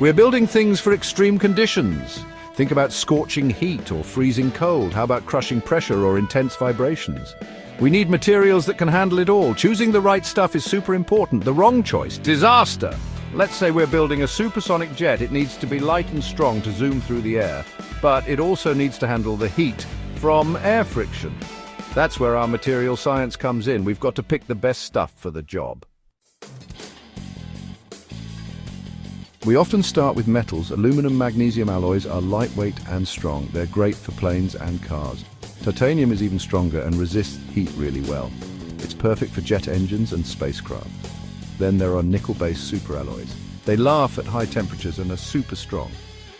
We're building things for extreme conditions. Think about scorching heat or freezing cold. How about crushing pressure or intense vibrations? We need materials that can handle it all. Choosing the right stuff is super important. The wrong choice, disaster. Let's say we're building a supersonic jet. It needs to be light and strong to zoom through the air, but it also needs to handle the heat from air friction. That's where our material science comes in. We've got to pick the best stuff for the job. We often start with metals. Aluminum magnesium alloys are lightweight and strong. They're great for planes and cars. Titanium is even stronger and resists heat really well. It's perfect for jet engines and spacecraft. Then there are nickel-based superalloys. They laugh at high temperatures and are super strong.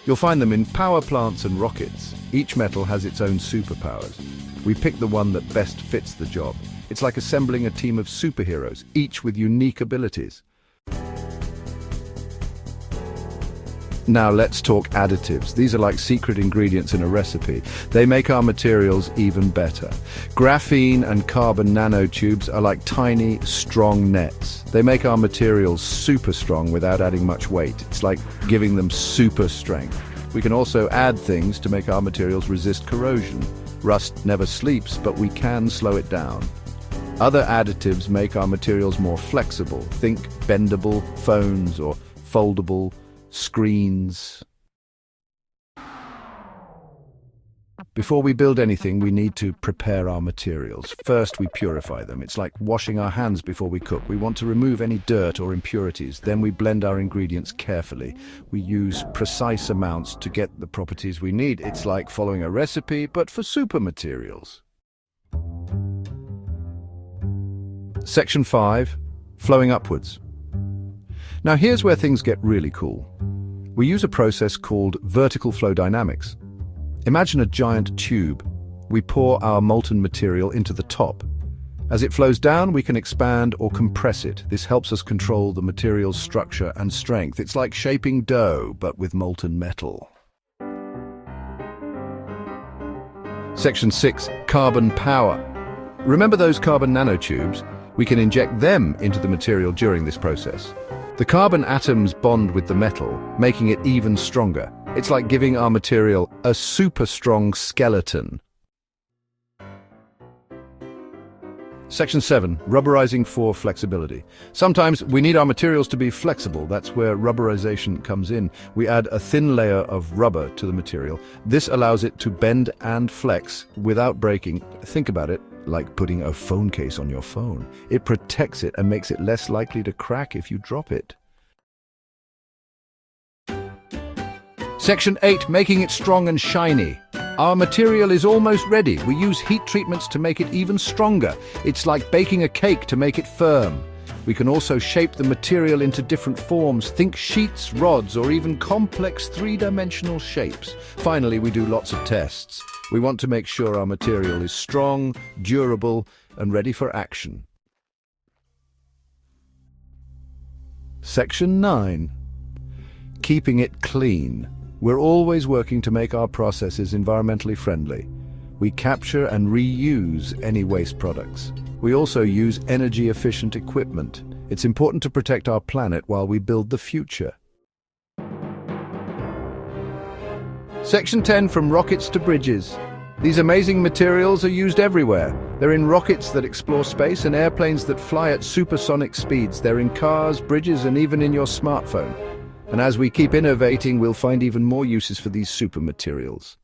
You'll find them in power plants and rockets. Each metal has its own superpowers. We pick the one that best fits the job. It's like assembling a team of superheroes, each with unique abilities. Now let's talk additives. These are like secret ingredients in a recipe. They make our materials even better. Graphene and carbon nanotubes are like tiny, strong nets. They make our materials super strong without adding much weight. It's like giving them super strength. We can also add things to make our materials resist corrosion. Rust never sleeps, but we can slow it down. Other additives make our materials more flexible. Think bendable phones or foldable screens. Before we build anything, we need to prepare our materials. First, we purify them. It's like washing our hands before we cook. We want to remove any dirt or impurities. Then we blend our ingredients carefully. We use precise amounts to get the properties we need. It's like following a recipe, but for super materials. Section 5. Flowing upwards. Now here's where things get really cool. We use a process called vertical flow dynamics. Imagine a giant tube. We pour our molten material into the top. As it flows down, we can expand or compress it. This helps us control the material's structure and strength. It's like shaping dough, but with molten metal. Section 6. Carbon power. Remember those carbon nanotubes? We can inject them into the material during this process. The carbon atoms bond with the metal, making it even stronger. It's like giving our material a super strong skeleton. Section 7. Rubberizing for flexibility. Sometimes we need our materials to be flexible. That's where rubberization comes in. We add a thin layer of rubber to the material. This allows it to bend and flex without breaking. Think about it like putting a phone case on your phone. It protects it and makes it less likely to crack if you drop it. Section 8. Making it strong and shiny. Our material is almost ready. We use heat treatments to make it even stronger. It's like baking a cake to make it firm. We can also shape the material into different forms. Think sheets, rods, or even complex three-dimensional shapes. Finally, we do lots of tests. We want to make sure our material is strong, durable, and ready for action. Section 9. Keeping it clean. We're always working to make our processes environmentally friendly. We capture and reuse any waste products. We also use energy-efficient equipment. It's important to protect our planet while we build the future. Section 10. From rockets to bridges. These amazing materials are used everywhere. They're in rockets that explore space and airplanes that fly at supersonic speeds. They're in cars, bridges, and even in your smartphone. And as we keep innovating, we'll find even more uses for these super materials.